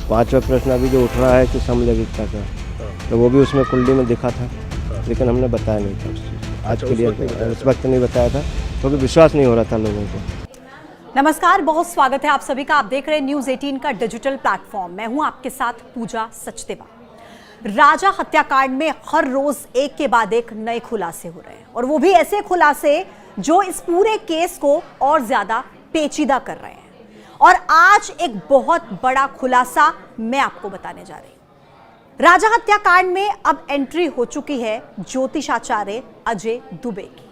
पांचवा प्रश्न अभी जो उठ रहा है कि समलैंगिकता का, तो वो भी उसमें कुंडली में दिखा था, लेकिन हमने बताया नहीं था उस चीज़। आज के लिए उस वक्त नहीं बताया था क्योंकि विश्वास नहीं हो रहा था लोगों को। नमस्कार, बहुत स्वागत है आप सभी का। आप देख रहे हैं न्यूज़ 18 का डिजिटल प्लेटफॉर्म। मैं हूं आपके साथ पूजा सचदेवा। राजा हत्याकांड में हर रोज एक के बाद एक नए खुलासे हो रहे हैं, और वो भी ऐसे खुलासे जो इस पूरे केस को और ज्यादा पेचीदा कर रहे हैं। और आज एक बहुत बड़ा खुलासा मैं आपको बताने जा रही हूं। राजा हत्याकांड में अब एंट्री हो चुकी है ज्योतिषाचार्य अजय दुबे की,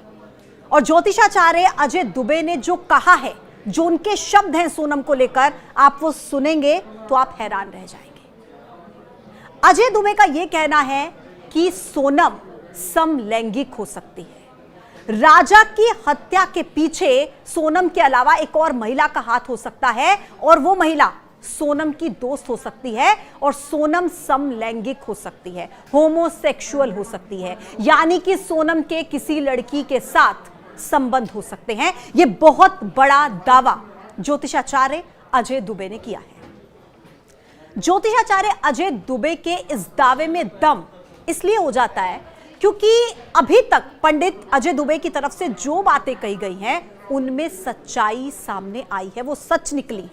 और ज्योतिषाचार्य अजय दुबे ने जो कहा है, जो उनके शब्द हैं सोनम को लेकर, आप वो सुनेंगे तो आप हैरान रह जाएंगे। अजय दुबे का यह कहना है कि सोनम समलैंगिक हो सकती है। राजा की हत्या के पीछे सोनम के अलावा एक और महिला का हाथ हो सकता है, और वो महिला सोनम की दोस्त हो सकती है, और सोनम समलैंगिक हो सकती है, होमोसेक्सुअल हो सकती है, यानी कि सोनम के किसी लड़की के साथ संबंध हो सकते हैं। यह बहुत बड़ा दावा ज्योतिषाचार्य अजय दुबे ने किया है। ज्योतिषाचार्य अजय दुबे के इस दावे में दम इसलिए हो जाता है क्योंकि अभी तक पंडित अजय दुबे की तरफ से जो बातें कही गई हैं, उनमें सच्चाई सामने आई है, वो सच निकली है।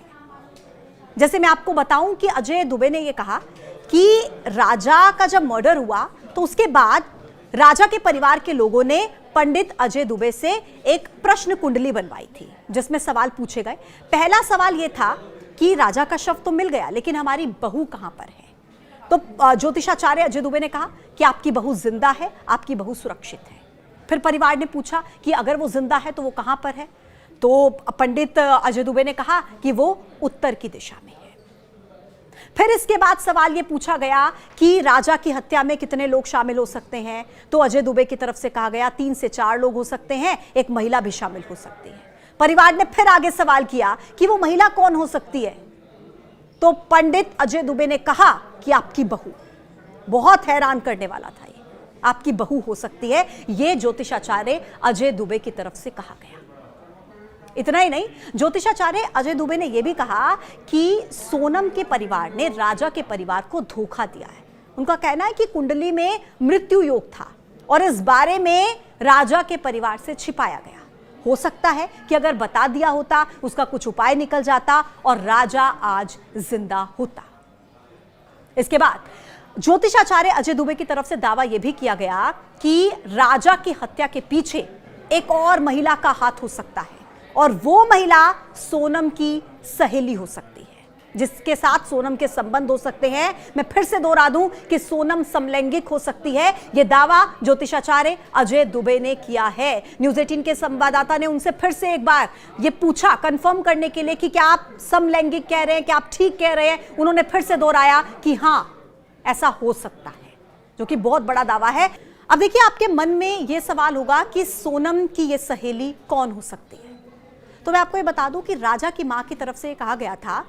जैसे मैं आपको बताऊं कि अजय दुबे ने यह कहा कि राजा का जब मर्डर हुआ तो उसके बाद राजा के परिवार के लोगों ने पंडित अजय दुबे से एक प्रश्न कुंडली बनवाई थी, जिसमें सवाल पूछे गए। पहला सवाल यह था कि राजा का शव तो मिल गया, लेकिन हमारी बहू कहां पर है। तो ज्योतिषाचार्य अजय दुबे ने कहा कि आपकी बहू जिंदा है, आपकी बहू सुरक्षित है। फिर परिवार ने पूछा कि अगर वो जिंदा है तो वो कहां पर है। तो पंडित अजय दुबे ने कहा कि वो उत्तर की दिशा में है। फिर इसके बाद सवाल ये पूछा गया कि राजा की हत्या में कितने लोग शामिल हो सकते हैं। तो अजय दुबे की तरफ से कहा गया 3 से 4 लोग हो सकते हैं, एक महिला भी शामिल हो सकती है। परिवार ने फिर आगे सवाल किया कि वो महिला कौन हो सकती है। तो पंडित अजय दुबे ने कहा कि आपकी बहू। बहुत हैरान करने वाला था ये, आपकी बहू हो सकती है, ये ज्योतिषाचार्य अजय दुबे की तरफ से कहा गया। इतना ही नहीं, ज्योतिषाचार्य अजय दुबे ने यह भी कहा कि सोनम के परिवार ने राजा के परिवार को धोखा दिया है। उनका कहना है कि कुंडली में मृत्यु योग था, और इस बारे में राजा के परिवार से छिपाया गया। हो सकता है कि अगर बता दिया होता, उसका कुछ उपाय निकल जाता और राजा आज जिंदा होता। इसके बाद ज्योतिषाचार्य अजय दुबे की तरफ से दावा यह भी किया गया कि राजा की हत्या के पीछे एक और महिला का हाथ हो सकता है, और वो महिला सोनम की सहेली हो सकती है, जिसके साथ सोनम के संबंध हो सकते हैं। मैं फिर से दोहरा दूं कि सोनम समलैंगिक हो सकती है। यह दावा ज्योतिषाचार्य अजय दुबे ने किया है। न्यूज़ 18 के संवाददाता ने उनसे फिर से एक बार यह पूछा, कंफर्म करने के लिए कि क्या आप समलैंगिक कह रहे हैं, क्या आप ठीक कह रहे हैं। उन्होंने फिर से दोहराया कि हां, ऐसा हो सकता है, जो कि बहुत बड़ा दावा है। अब देखिए, आपके मन में यह सवाल होगा कि सोनम की यह सहेली कौन हो सकती है। तो मैं आपको ये बता दूं कि राजा की मां की तरफ से कहा गया था,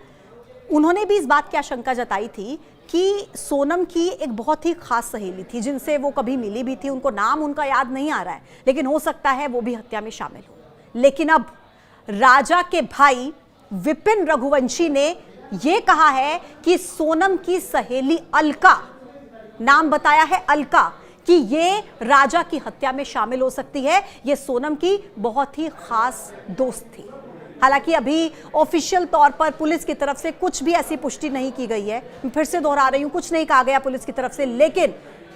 उन्होंने भी इस बात की आशंका जताई थी कि सोनम की एक बहुत ही खास सहेली थी, जिनसे वो कभी मिली भी थी। उनको नाम उनका याद नहीं आ रहा है, लेकिन हो सकता है वो भी हत्या में शामिल हो। लेकिन अब राजा के भाई विपिन रघुवंशी ने यह कहा है कि सोनम की सहेली अलका, नाम बताया है अलका, कि ये राजा की हत्या में शामिल हो सकती है। ये सोनम की बहुत ही खास दोस्त थी। हालांकि अभी ऑफिशियल तौर पर पुलिस की तरफ से कुछ भी ऐसी पुष्टि नहीं की गई है। मैं फिर से दोहरा रही हूं, कुछ नहीं कहा गया पुलिस की तरफ से, लेकिन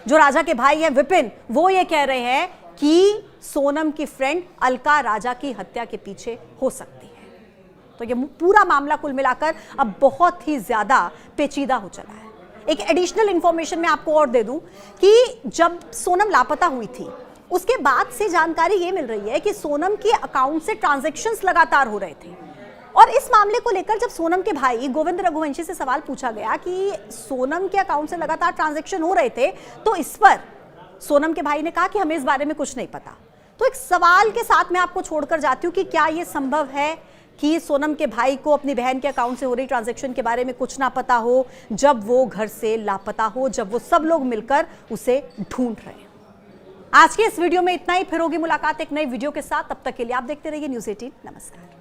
जो राजा के भाई हैं विपिन, वो ये कह रहे हैं कि सोनम की फ्रेंड अलका राजा की हत्या के पीछे हो सकती है। तो ये पूरा मामला कुल मिलाकर अब बहुत ही ज्यादा पेचीदा हो चला है। एक एडिशनल इंफॉर्मेशन मैं आपको और दे दूं कि जब सोनम लापता हुई थी, उसके बाद से जानकारी ये मिल रही है कि सोनम के अकाउंट से ट्रांजैक्शंस लगातार हो रहे थे। और इस मामले को लेकर जब सोनम के भाई गोविंद रघुवंशी से सवाल पूछा गया कि सोनम के अकाउंट से लगातार ट्रांजैक्शन हो रहे थे, तो इस पर सोनम के भाई ने कहा कि हमें इस बारे में कुछ नहीं पता। तो एक सवाल के साथ मैं आपको छोड़कर जाती हूँ कि क्या यह संभव है कि सोनम के भाई को अपनी बहन के अकाउंट से हो रही ट्रांजैक्शन के बारे में कुछ ना पता हो, जब वो घर से लापता हो, जब वो सब लोग मिलकर उसे ढूंढ रहे हैं। आज के इस वीडियो में इतना ही। फिर होगी मुलाकात एक नई वीडियो के साथ। तब तक के लिए आप देखते रहिए न्यूज़ 18। नमस्कार।